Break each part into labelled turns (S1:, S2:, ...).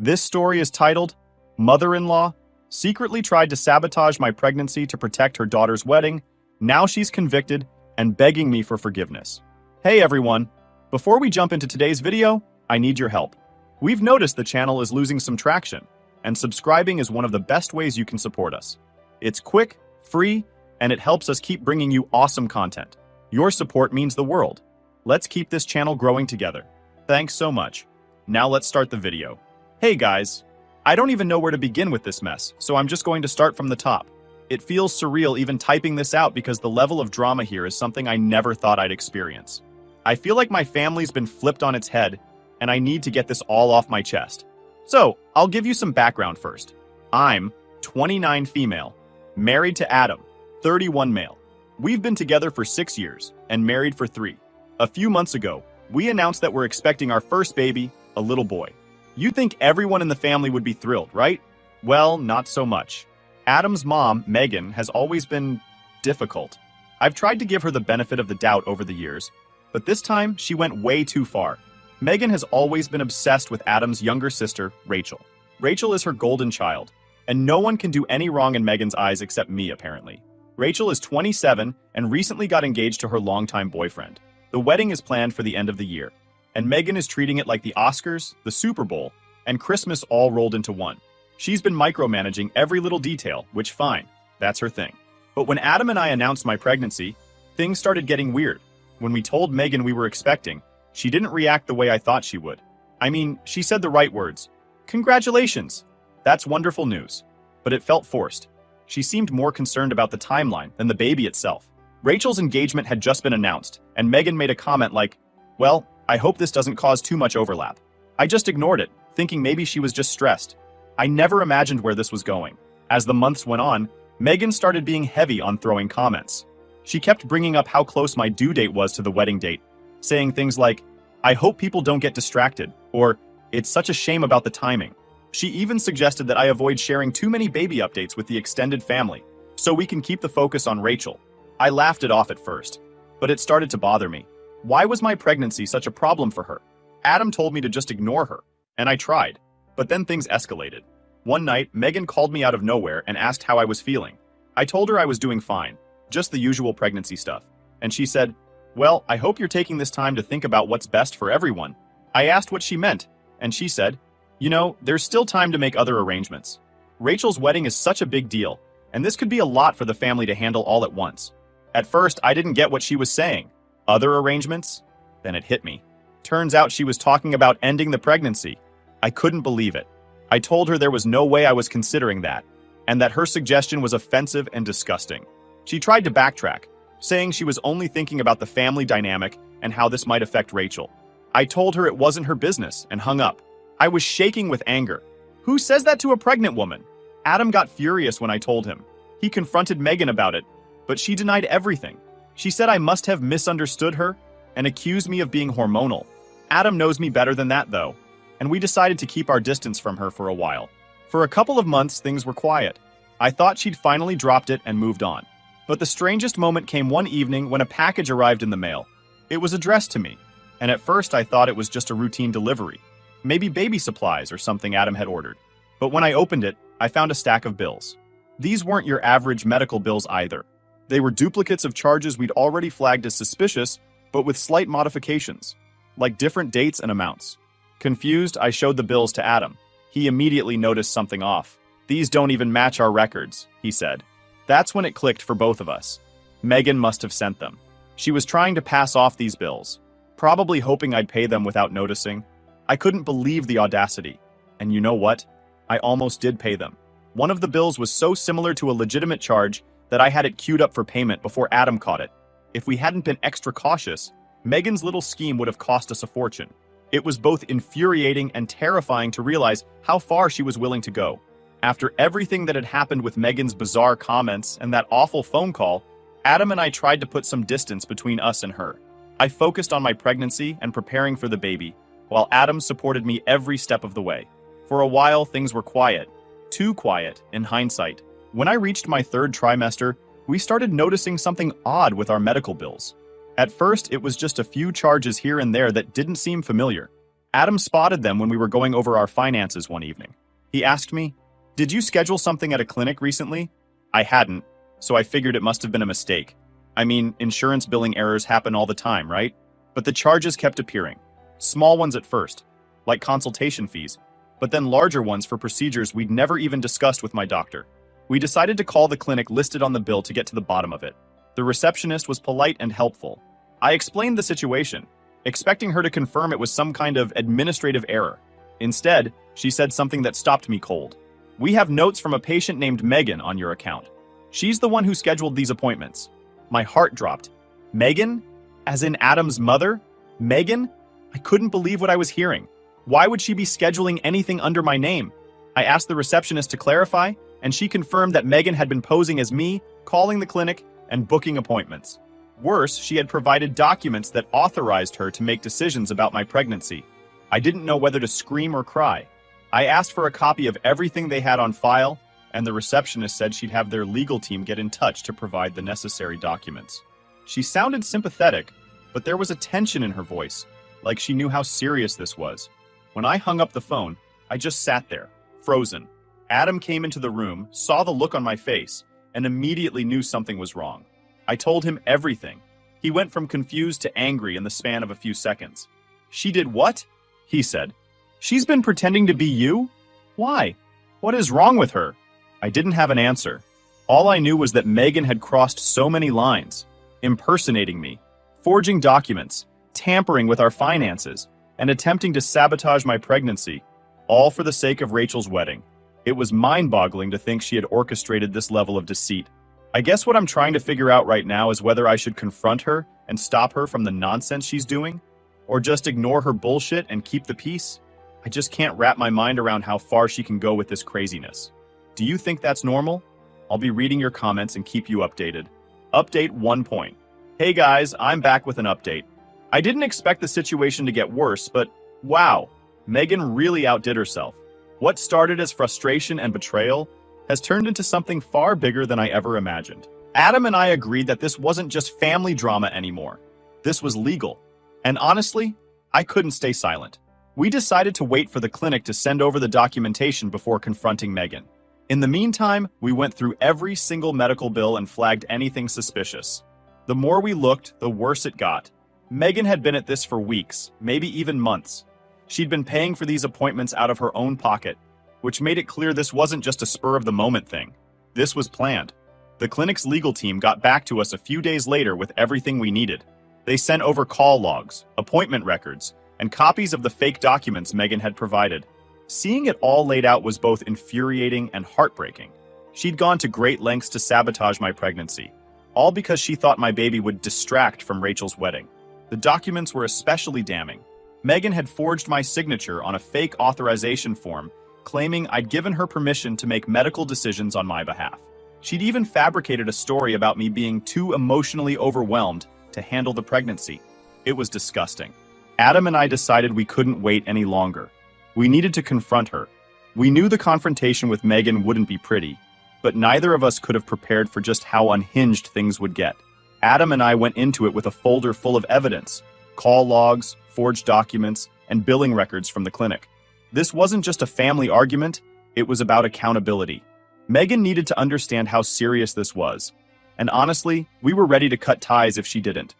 S1: This story is titled, Mother-in-Law Secretly Tried to Sabotage My Pregnancy to Protect Her Daughter's Wedding. Now she's convicted and begging me for forgiveness. Hey everyone, before we jump into today's video, I need your help. We've noticed the channel is losing some traction, and subscribing is one of the best ways you can support us. It's quick, free, and it helps us keep bringing you awesome content. Your support means the world. Let's keep this channel growing together. Thanks so much. Now let's start the video. Hey guys, I don't even know where to begin with this mess, so I'm just going to start from the top. It feels surreal even typing this out because the level of drama here is something I never thought I'd experience. I feel like my family's been flipped on its head, and I need to get this all off my chest. So, I'll give you some background first. I'm 29 female, married to Adam, 31 male. We've been together for 6 years and married for 3. A few months ago, we announced that we're expecting our first baby, a little boy. You'd think everyone in the family would be thrilled, right? Well, not so much. Adam's mom, Megan, has always been difficult. I've tried to give her the benefit of the doubt over the years, but this time she went way too far. Megan has always been obsessed with Adam's younger sister, Rachel. Rachel is her golden child, and no one can do any wrong in Megan's eyes except me, apparently. Rachel is 27 and recently got engaged to her longtime boyfriend. The wedding is planned for the end of the year, and Megan is treating it like the Oscars, the Super Bowl, and Christmas all rolled into one. She's been micromanaging every little detail, which fine, that's her thing. But when Adam and I announced my pregnancy, things started getting weird. When we told Megan we were expecting, she didn't react the way I thought she would. I mean, she said the right words. Congratulations! That's wonderful news. But it felt forced. She seemed more concerned about the timeline than the baby itself. Rachel's engagement had just been announced, and Megan made a comment like, well, I hope this doesn't cause too much overlap. I just ignored it, thinking maybe she was just stressed. I never imagined where this was going. As the months went on, Megan started being heavy on throwing comments. She kept bringing up how close my due date was to the wedding date, saying things like, I hope people don't get distracted, or, it's such a shame about the timing. She even suggested that I avoid sharing too many baby updates with the extended family, so we can keep the focus on Rachel. I laughed it off at first, but it started to bother me. Why was my pregnancy such a problem for her? Adam told me to just ignore her, and I tried, but then things escalated. One night, Megan called me out of nowhere and asked how I was feeling. I told her I was doing fine, just the usual pregnancy stuff, and she said, well, I hope you're taking this time to think about what's best for everyone. I asked what she meant, and she said, you know, there's still time to make other arrangements. Rachel's wedding is such a big deal, and this could be a lot for the family to handle all at once. At first, I didn't get what she was saying. Other arrangements? Then it hit me. Turns out she was talking about ending the pregnancy. I couldn't believe it. I told her there was no way I was considering that, and that her suggestion was offensive and disgusting. She tried to backtrack, saying she was only thinking about the family dynamic and how this might affect Rachel. I told her it wasn't her business and hung up. I was shaking with anger. Who says that to a pregnant woman? Adam got furious when I told him. He confronted Megan about it, but she denied everything. She said I must have misunderstood her and accused me of being hormonal. Adam knows me better than that, though, and we decided to keep our distance from her for a while. For a couple of months, things were quiet. I thought she'd finally dropped it and moved on. But the strangest moment came one evening when a package arrived in the mail. It was addressed to me, and at first I thought it was just a routine delivery. Maybe baby supplies or something Adam had ordered. But when I opened it, I found a stack of bills. These weren't your average medical bills either. They were duplicates of charges we'd already flagged as suspicious, but with slight modifications, like different dates and amounts. Confused, I showed the bills to Adam. He immediately noticed something off. These don't even match our records, he said. That's when it clicked for both of us. Megan must have sent them. She was trying to pass off these bills, probably hoping I'd pay them without noticing. I couldn't believe the audacity. And you know what? I almost did pay them. One of the bills was so similar to a legitimate charge that I had it queued up for payment before Adam caught it. If we hadn't been extra cautious, Megan's little scheme would have cost us a fortune. It was both infuriating and terrifying to realize how far she was willing to go. After everything that had happened with Megan's bizarre comments and that awful phone call, Adam and I tried to put some distance between us and her. I focused on my pregnancy and preparing for the baby, while Adam supported me every step of the way. For a while, things were quiet. Too quiet, in hindsight. When I reached my 3rd trimester, we started noticing something odd with our medical bills. At first, it was just a few charges here and there that didn't seem familiar. Adam spotted them when we were going over our finances one evening. He asked me, "Did you schedule something at a clinic recently?" I hadn't, so I figured it must have been a mistake. I mean, insurance billing errors happen all the time, right? But the charges kept appearing. Small ones at first, like consultation fees, but then larger ones for procedures we'd never even discussed with my doctor. We decided to call the clinic listed on the bill to get to the bottom of it. The receptionist was polite and helpful. I explained the situation, expecting her to confirm it was some kind of administrative error. Instead, she said something that stopped me cold. "We have notes from a patient named Megan on your account. She's the one who scheduled these appointments." My heart dropped. Megan? As in Adam's mother? Megan? I couldn't believe what I was hearing. Why would she be scheduling anything under my name? I asked the receptionist to clarify, and she confirmed that Megan had been posing as me, calling the clinic, and booking appointments. Worse, she had provided documents that authorized her to make decisions about my pregnancy. I didn't know whether to scream or cry. I asked for a copy of everything they had on file, and the receptionist said she'd have their legal team get in touch to provide the necessary documents. She sounded sympathetic, but there was a tension in her voice, like she knew how serious this was. When I hung up the phone, I just sat there, frozen. Adam came into the room, saw the look on my face, and immediately knew something was wrong. I told him everything. He went from confused to angry in the span of a few seconds. "She did what?" he said. "She's been pretending to be you? Why? What is wrong with her?" I didn't have an answer. All I knew was that Megan had crossed so many lines, impersonating me, forging documents, tampering with our finances, and attempting to sabotage my pregnancy, all for the sake of Rachel's wedding. It was mind-boggling to think she had orchestrated this level of deceit. I guess what I'm trying to figure out right now is whether I should confront her and stop her from the nonsense she's doing, or just ignore her bullshit and keep the peace. I just can't wrap my mind around how far she can go with this craziness. Do you think that's normal? I'll be reading your comments and keep you updated. Update 1 point. Hey guys, I'm back with an update. I didn't expect the situation to get worse, but wow, Megan really outdid herself. What started as frustration and betrayal has turned into something far bigger than I ever imagined. Adam and I agreed that this wasn't just family drama anymore. This was legal. And honestly, I couldn't stay silent. We decided to wait for the clinic to send over the documentation before confronting Megan. In the meantime, we went through every single medical bill and flagged anything suspicious. The more we looked, the worse it got. Megan had been at this for weeks, maybe even months. She'd been paying for these appointments out of her own pocket, which made it clear this wasn't just a spur-of-the-moment thing. This was planned. The clinic's legal team got back to us a few days later with everything we needed. They sent over call logs, appointment records, and copies of the fake documents Megan had provided. Seeing it all laid out was both infuriating and heartbreaking. She'd gone to great lengths to sabotage my pregnancy, all because she thought my baby would distract from Rachel's wedding. The documents were especially damning. Megan had forged my signature on a fake authorization form, claiming I'd given her permission to make medical decisions on my behalf. She'd even fabricated a story about me being too emotionally overwhelmed to handle the pregnancy. It was disgusting. Adam and I decided we couldn't wait any longer. We needed to confront her. We knew the confrontation with Megan wouldn't be pretty, but neither of us could have prepared for just how unhinged things would get. Adam and I went into it with a folder full of evidence, call logs, forged documents, and billing records from the clinic. This wasn't just a family argument, it was about accountability. Megan needed to understand how serious this was, and honestly, we were ready to cut ties if she didn't.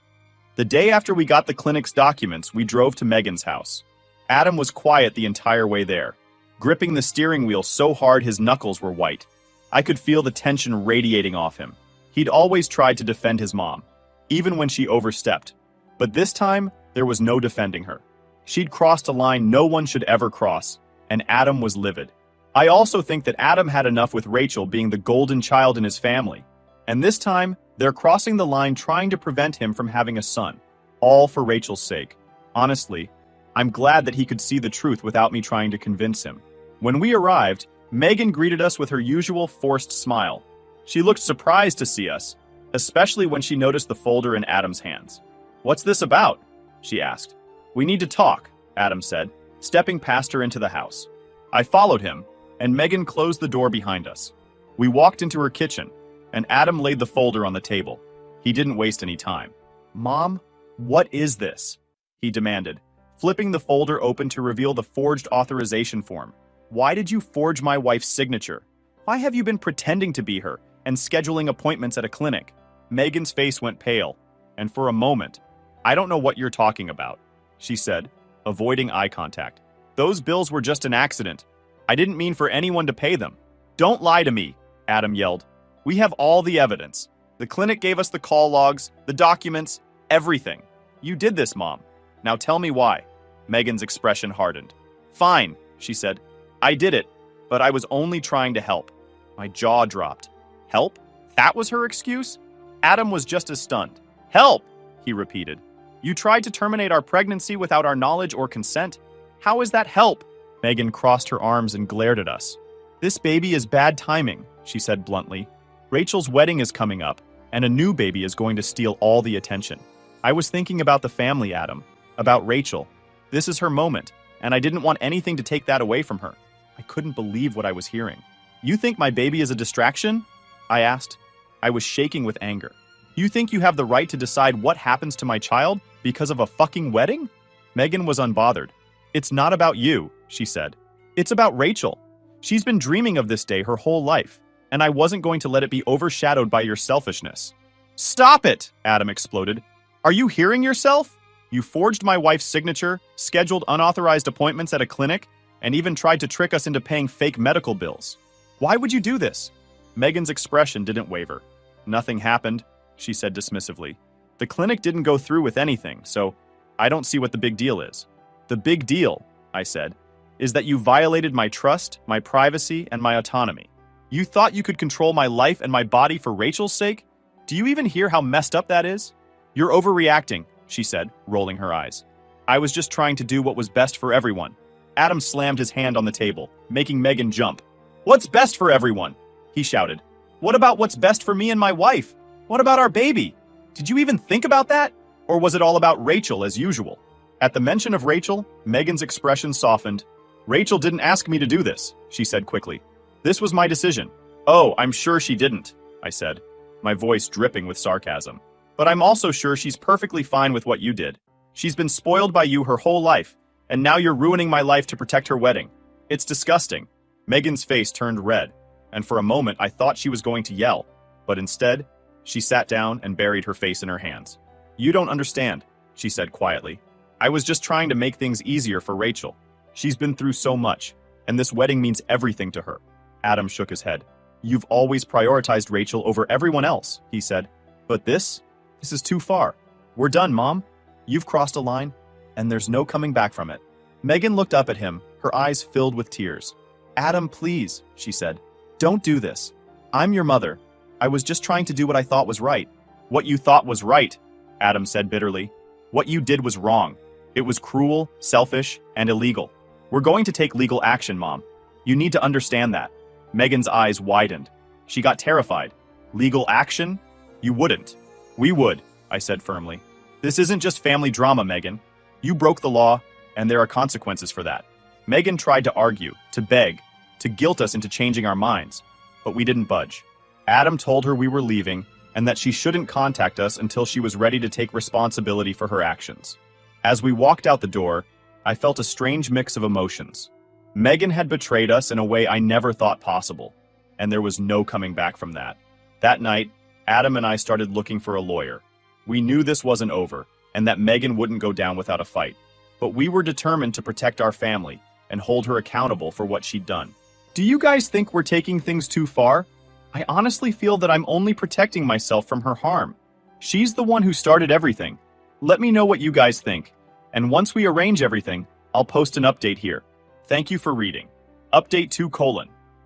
S1: The day after we got the clinic's documents, we drove to Megan's house. Adam was quiet the entire way there, gripping the steering wheel so hard his knuckles were white. I could feel the tension radiating off him. He'd always tried to defend his mom, even when she overstepped. But this time, there was no defending her. She'd crossed a line no one should ever cross, and Adam was livid. I also think that Adam had enough with Rachel being the golden child in his family. And this time, they're crossing the line trying to prevent him from having a son, all for Rachel's sake. Honestly, I'm glad that he could see the truth without me trying to convince him. When we arrived, Megan greeted us with her usual forced smile. She looked surprised to see us, especially when she noticed the folder in Adam's hands. "What's this about?" she asked. "We need to talk," Adam said, stepping past her into the house. I followed him, and Megan closed the door behind us. We walked into her kitchen, and Adam laid the folder on the table. He didn't waste any time. "Mom, what is this?" he demanded, flipping the folder open to reveal the forged authorization form. Why did you forge my wife's signature? Why have you been pretending to be her and scheduling appointments at a clinic? Megan's face went pale, and for a moment, I don't know what you're talking about, she said, avoiding eye contact. Those bills were just an accident. I didn't mean for anyone to pay them. Don't lie to me, Adam yelled. We have all the evidence. The clinic gave us the call logs, the documents, everything. You did this, Mom. Now tell me why. Megan's expression hardened. Fine, she said. I did it, but I was only trying to help. My jaw dropped. Help? That was her excuse? Adam was just as stunned. Help, he repeated. You tried to terminate our pregnancy without our knowledge or consent. How is that help? Megan crossed her arms and glared at us. This baby is bad timing, she said bluntly. Rachel's wedding is coming up, and a new baby is going to steal all the attention. I was thinking about the family, Adam, about Rachel. This is her moment, and I didn't want anything to take that away from her. I couldn't believe what I was hearing. You think my baby is a distraction? I asked. I was shaking with anger. You think you have the right to decide what happens to my child because of a fucking wedding? Megan was unbothered. It's not about you, she said. It's about Rachel. She's been dreaming of this day her whole life, and I wasn't going to let it be overshadowed by your selfishness. Stop it, Adam exploded. Are you hearing yourself? You forged my wife's signature, scheduled unauthorized appointments at a clinic, and even tried to trick us into paying fake medical bills. Why would you do this? Megan's expression didn't waver. Nothing happened, she said dismissively. The clinic didn't go through with anything, so I don't see what the big deal is. The big deal, I said, is that you violated my trust, my privacy, and my autonomy. You thought you could control my life and my body for Rachel's sake? Do you even hear how messed up that is? You're overreacting, she said, rolling her eyes. I was just trying to do what was best for everyone. Adam slammed his hand on the table, making Megan jump. What's best for everyone? He shouted. What about what's best for me and my wife? What about our baby? Did you even think about that? Or was it all about Rachel as usual? At the mention of Rachel, Megan's expression softened. Rachel didn't ask me to do this, she said quickly. This was my decision. Oh, I'm sure she didn't, I said, my voice dripping with sarcasm. But I'm also sure she's perfectly fine with what you did. She's been spoiled by you her whole life, and now you're ruining my life to protect her wedding. It's disgusting. Megan's face turned red, and for a moment I thought she was going to yell, but instead, she sat down and buried her face in her hands. You don't understand, she said quietly. I was just trying to make things easier for Rachel. She's been through so much, and this wedding means everything to her. Adam shook his head. You've always prioritized Rachel over everyone else, he said. But this is too far. We're done, Mom. You've crossed a line, and there's no coming back from it. Megan looked up at him, her eyes filled with tears. Adam, please, she said. Don't do this. I'm your mother. I was just trying to do what I thought was right. What you thought was right, Adam said bitterly. What you did was wrong. It was cruel, selfish, and illegal. We're going to take legal action, Mom. You need to understand that. Megan's eyes widened. She got terrified. Legal action? You wouldn't. We would, I said firmly. This isn't just family drama, Megan. You broke the law, and there are consequences for that. Megan tried to argue, to beg, to guilt us into changing our minds, but we didn't budge. Adam told her we were leaving and that she shouldn't contact us until she was ready to take responsibility for her actions. As we walked out the door, I felt a strange mix of emotions. Megan had betrayed us in a way I never thought possible, and there was no coming back from that. That night, Adam and I started looking for a lawyer. We knew this wasn't over, and that Megan wouldn't go down without a fight. But we were determined to protect our family and hold her accountable for what she'd done. Do you guys think we're taking things too far? I honestly feel that I'm only protecting myself from her harm. She's the one who started everything. Let me know what you guys think. And once we arrange everything, I'll post an update here. Thank you for reading. Update 2: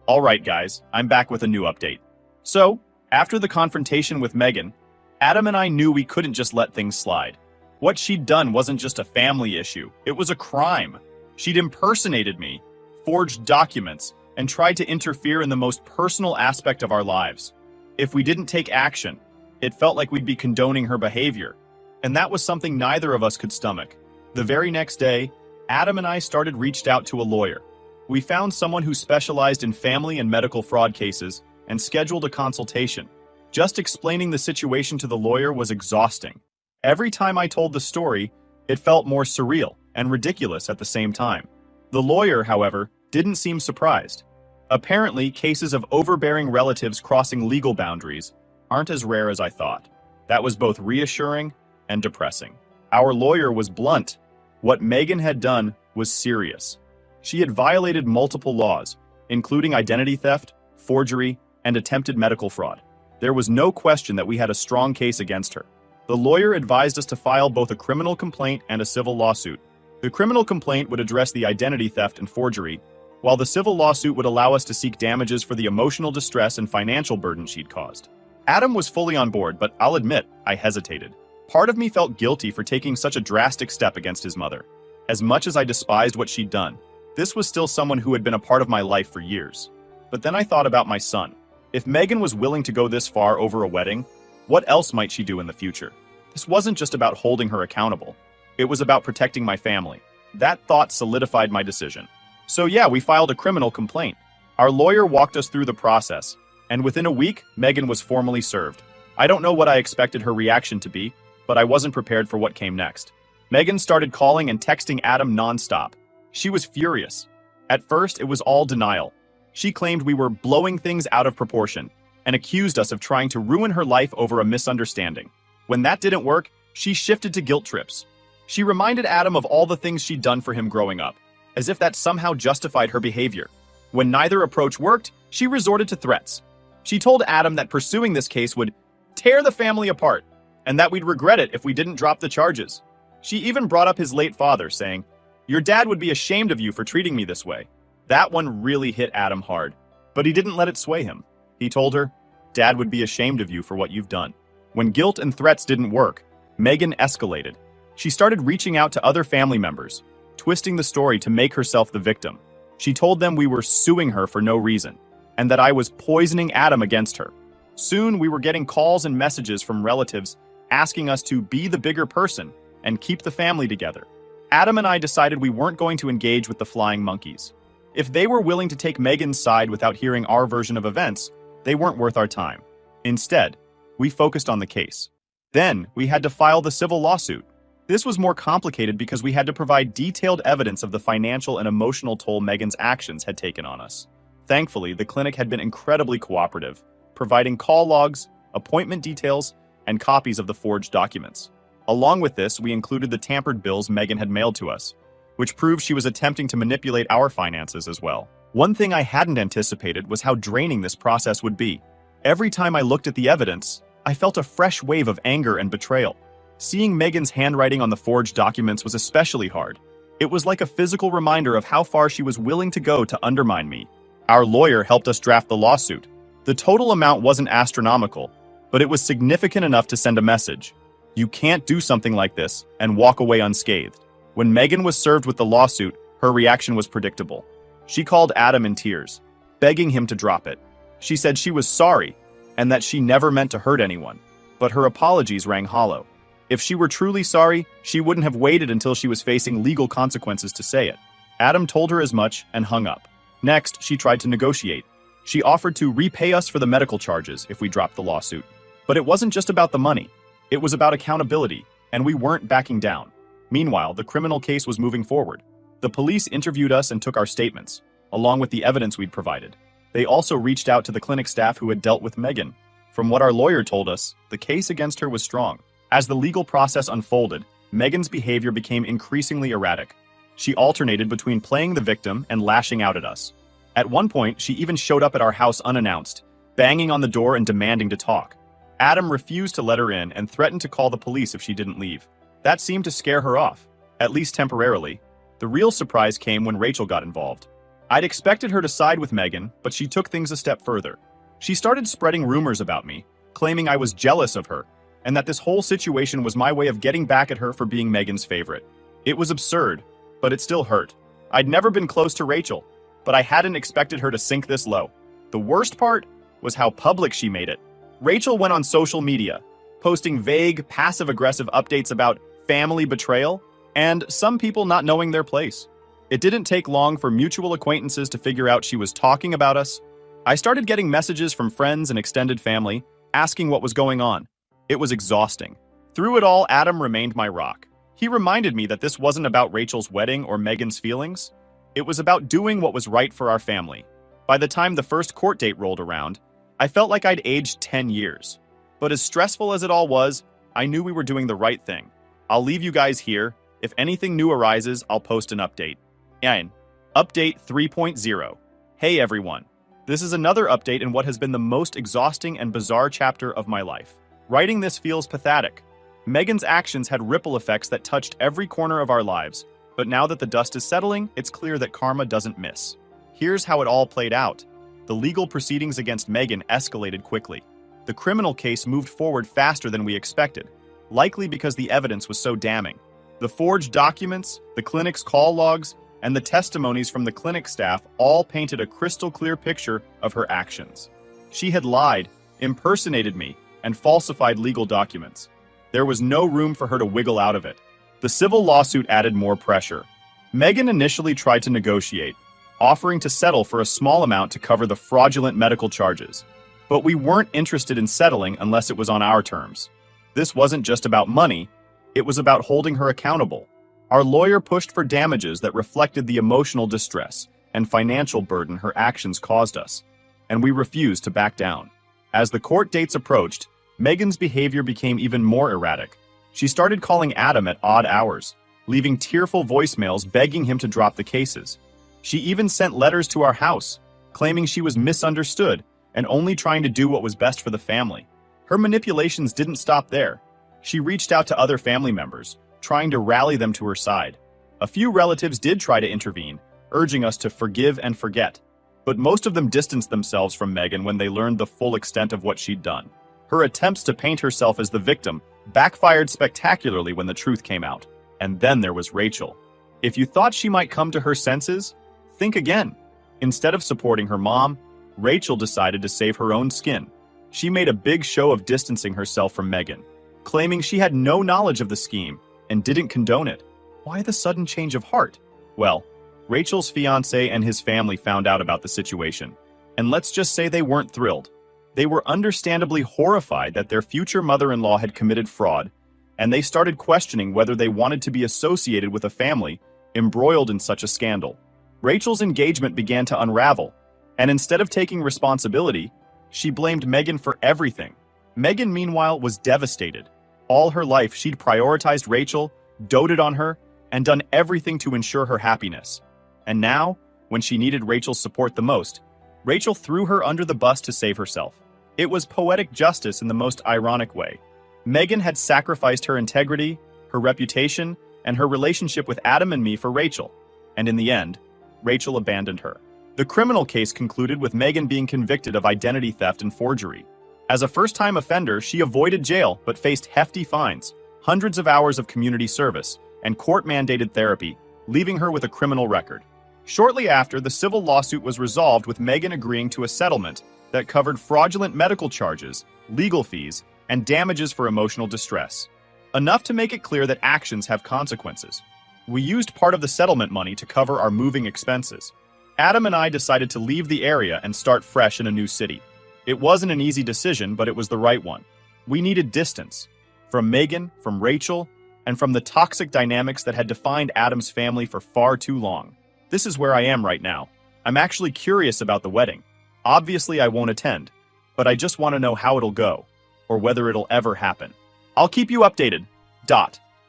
S1: Alright guys, I'm back with a new update. So, after the confrontation with Megan, Adam and I knew we couldn't just let things slide. What she'd done wasn't just a family issue, it was a crime. She'd impersonated me, forged documents, and tried to interfere in the most personal aspect of our lives. If we didn't take action, it felt like we'd be condoning her behavior. And that was something neither of us could stomach. The very next day, Adam and I reached out to a lawyer. We found someone who specialized in family and medical fraud cases and scheduled a consultation. Just explaining the situation to the lawyer was exhausting. Every time I told the story, it felt more surreal, and ridiculous at the same time. The lawyer, however, didn't seem surprised. Apparently, cases of overbearing relatives crossing legal boundaries aren't as rare as I thought. That was both reassuring and depressing. Our lawyer was blunt. What Megan had done was serious. She had violated multiple laws, including identity theft, forgery, and attempted medical fraud. There was no question that we had a strong case against her. The lawyer advised us to file both a criminal complaint and a civil lawsuit. The criminal complaint would address the identity theft and forgery, while the civil lawsuit would allow us to seek damages for the emotional distress and financial burden she'd caused. Adam was fully on board, but I'll admit, I hesitated. Part of me felt guilty for taking such a drastic step against his mother. As much as I despised what she'd done, this was still someone who had been a part of my life for years. But then I thought about my son. If Megan was willing to go this far over a wedding, what else might she do in the future? This wasn't just about holding her accountable. It was about protecting my family. That thought solidified my decision. So yeah, we filed a criminal complaint. Our lawyer walked us through the process, and within a week, Megan was formally served. I don't know what I expected her reaction to be, but I wasn't prepared for what came next. Megan started calling and texting Adam nonstop. She was furious. At first, it was all denial. She claimed we were blowing things out of proportion and accused us of trying to ruin her life over a misunderstanding. When that didn't work, she shifted to guilt trips. She reminded Adam of all the things she'd done for him growing up, as if that somehow justified her behavior. When neither approach worked, she resorted to threats. She told Adam that pursuing this case would tear the family apart, and that we'd regret it if we didn't drop the charges. She even brought up his late father, saying, "Your dad would be ashamed of you for treating me this way." That one really hit Adam hard, but he didn't let it sway him. He told her, "Dad would be ashamed of you for what you've done." When guilt and threats didn't work, Megan escalated. She started reaching out to other family members, twisting the story to make herself the victim. She told them we were suing her for no reason, and that I was poisoning Adam against her. Soon, we were getting calls and messages from relatives asking us to be the bigger person and keep the family together. Adam and I decided we weren't going to engage with the flying monkeys. If they were willing to take Megan's side without hearing our version of events, they weren't worth our time. Instead, we focused on the case. Then, we had to file the civil lawsuit. This was more complicated because we had to provide detailed evidence of the financial and emotional toll Megan's actions had taken on us. Thankfully, the clinic had been incredibly cooperative, providing call logs, appointment details, and copies of the forged documents. Along with this, we included the tampered bills Megan had mailed to us, which proved she was attempting to manipulate our finances as well. One thing I hadn't anticipated was how draining this process would be. Every time I looked at the evidence, I felt a fresh wave of anger and betrayal. Seeing Megan's handwriting on the forged documents was especially hard. It was like a physical reminder of how far she was willing to go to undermine me. Our lawyer helped us draft the lawsuit. The total amount wasn't astronomical, but it was significant enough to send a message. You can't do something like this and walk away unscathed. When Megan was served with the lawsuit, her reaction was predictable. She called Adam in tears, begging him to drop it. She said she was sorry and that she never meant to hurt anyone, but her apologies rang hollow. If she were truly sorry, she wouldn't have waited until she was facing legal consequences to say it. Adam told her as much and hung up. Next, she tried to negotiate. She offered to repay us for the medical charges if we dropped the lawsuit. But it wasn't just about the money. It was about accountability, and we weren't backing down. Meanwhile, the criminal case was moving forward. The police interviewed us and took our statements, along with the evidence we'd provided. They also reached out to the clinic staff who had dealt with Megan. From what our lawyer told us, the case against her was strong. As the legal process unfolded, Megan's behavior became increasingly erratic. She alternated between playing the victim and lashing out at us. At one point, she even showed up at our house unannounced, banging on the door and demanding to talk. Adam refused to let her in and threatened to call the police if she didn't leave. That seemed to scare her off, at least temporarily. The real surprise came when Rachel got involved. I'd expected her to side with Megan, but she took things a step further. She started spreading rumors about me, claiming I was jealous of her, and that this whole situation was my way of getting back at her for being Megan's favorite. It was absurd, but it still hurt. I'd never been close to Rachel, but I hadn't expected her to sink this low. The worst part was how public she made it. Rachel went on social media, posting vague, passive-aggressive updates about family betrayal and some people not knowing their place. It didn't take long for mutual acquaintances to figure out she was talking about us. I started getting messages from friends and extended family asking what was going on. It was exhausting. Through it all, Adam remained my rock. He reminded me that this wasn't about Rachel's wedding or Megan's feelings. It was about doing what was right for our family. By the time the first court date rolled around, I felt like I'd aged 10 years. But as stressful as it all was, I knew we were doing the right thing. I'll leave you guys here. If anything new arises, I'll post an update. And Update 3.0. Hey everyone. This is another update in what has been the most exhausting and bizarre chapter of my life. Writing this feels pathetic. Megan's actions had ripple effects that touched every corner of our lives, but now that the dust is settling, it's clear that karma doesn't miss. Here's how it all played out. The legal proceedings against Megan escalated quickly. The criminal case moved forward faster than we expected, likely because the evidence was so damning. The forged documents, the clinic's call logs, and the testimonies from the clinic staff all painted a crystal-clear picture of her actions. She had lied, impersonated me, and falsified legal documents. There was no room for her to wiggle out of it. The civil lawsuit added more pressure. Megan initially tried to negotiate, offering to settle for a small amount to cover the fraudulent medical charges. But we weren't interested in settling unless it was on our terms. This wasn't just about money, it was about holding her accountable. Our lawyer pushed for damages that reflected the emotional distress and financial burden her actions caused us, and we refused to back down. As the court dates approached, Megan's behavior became even more erratic. She started calling Adam at odd hours, leaving tearful voicemails begging him to drop the cases. She even sent letters to our house, claiming she was misunderstood and only trying to do what was best for the family. Her manipulations didn't stop there. She reached out to other family members, trying to rally them to her side. A few relatives did try to intervene, urging us to forgive and forget. But most of them distanced themselves from Megan when they learned the full extent of what she'd done. Her attempts to paint herself as the victim backfired spectacularly when the truth came out. And then there was Rachel. If you thought she might come to her senses, think again. Instead of supporting her mom, Rachel decided to save her own skin. She made a big show of distancing herself from Megan, claiming she had no knowledge of the scheme and didn't condone it. Why the sudden change of heart? Well, Rachel's fiancé and his family found out about the situation, and let's just say they weren't thrilled. They were understandably horrified that their future mother-in-law had committed fraud, and they started questioning whether they wanted to be associated with a family embroiled in such a scandal. Rachel's engagement began to unravel, and instead of taking responsibility, she blamed Megan for everything. Megan, meanwhile, was devastated. All her life, she'd prioritized Rachel, doted on her, and done everything to ensure her happiness. And now, when she needed Rachel's support the most, Rachel threw her under the bus to save herself. It was poetic justice in the most ironic way. Megan had sacrificed her integrity, her reputation, and her relationship with Adam and me for Rachel. And in the end, Rachel abandoned her. The criminal case concluded with Megan being convicted of identity theft and forgery. As a first-time offender, she avoided jail but faced hefty fines, hundreds of hours of community service, and court-mandated therapy, leaving her with a criminal record. Shortly after, the civil lawsuit was resolved with Megan agreeing to a settlement that covered fraudulent medical charges, legal fees, and damages for emotional distress. Enough to make it clear that actions have consequences. We used part of the settlement money to cover our moving expenses. Adam and I decided to leave the area and start fresh in a new city. It wasn't an easy decision, but it was the right one. We needed distance. From Megan, from Rachel, and from the toxic dynamics that had defined Adam's family for far too long. This is where I am right now. I'm actually curious about the wedding. Obviously, I won't attend, but I just want to know how it'll go, or whether it'll ever happen. I'll keep you updated.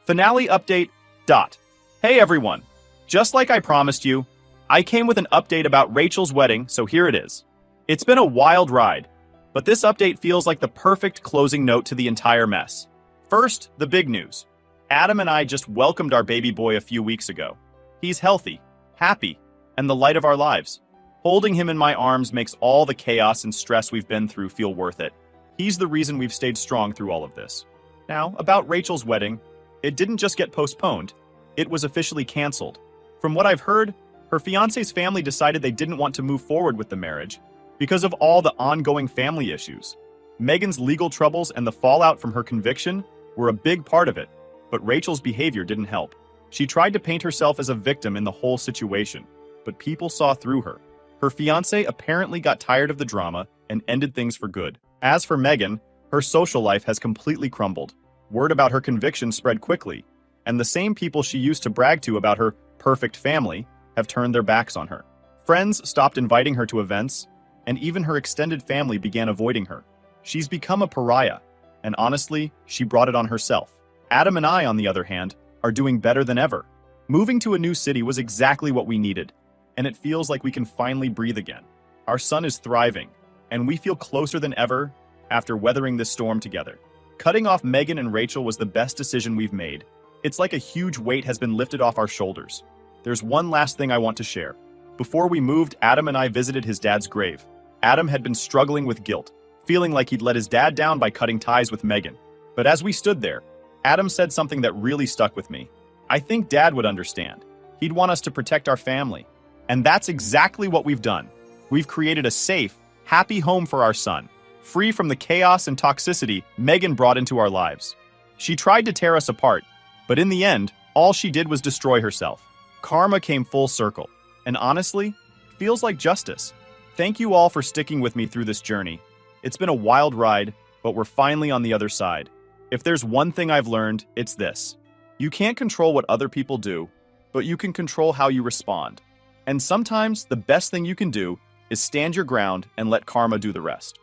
S1: Finale update. Hey everyone. Just like I promised you, I came with an update about Rachel's wedding, so here it is. It's been a wild ride, but this update feels like the perfect closing note to the entire mess. First, the big news. Adam and I just welcomed our baby boy a few weeks ago. He's healthy, happy, and the light of our lives. Holding him in my arms makes all the chaos and stress we've been through feel worth it. He's the reason we've stayed strong through all of this. Now, about Rachel's wedding, it didn't just get postponed, it was officially canceled. From what I've heard, her fiancé's family decided they didn't want to move forward with the marriage because of all the ongoing family issues. Megan's legal troubles and the fallout from her conviction were a big part of it, but Rachel's behavior didn't help. She tried to paint herself as a victim in the whole situation, but people saw through her. Her fiancé apparently got tired of the drama and ended things for good. As for Megan, her social life has completely crumbled. Word about her conviction spread quickly, And the same people she used to brag to about her perfect family have turned their backs on her. Friends stopped inviting her to events, and even her extended family began avoiding her. She's become a pariah, and honestly, she brought it on herself. Adam and I, on the other hand, are doing better than ever. Moving to a new city was exactly what we needed, and it feels like we can finally breathe again. Our son is thriving, and we feel closer than ever after weathering this storm together. Cutting off Megan and Rachel was the best decision we've made. It's like a huge weight has been lifted off our shoulders. There's one last thing I want to share. Before we moved, Adam and I visited his dad's grave. Adam had been struggling with guilt, feeling like he'd let his dad down by cutting ties with Megan. But as we stood there, Adam said something that really stuck with me. I think Dad would understand. He'd want us to protect our family. And that's exactly what we've done. We've created a safe, happy home for our son, free from the chaos and toxicity Megan brought into our lives. She tried to tear us apart, but in the end, all she did was destroy herself. Karma came full circle, and honestly, feels like justice. Thank you all for sticking with me through this journey. It's been a wild ride, but we're finally on the other side. If there's one thing I've learned, it's this. You can't control what other people do, but you can control how you respond. And sometimes the best thing you can do is stand your ground and let karma do the rest.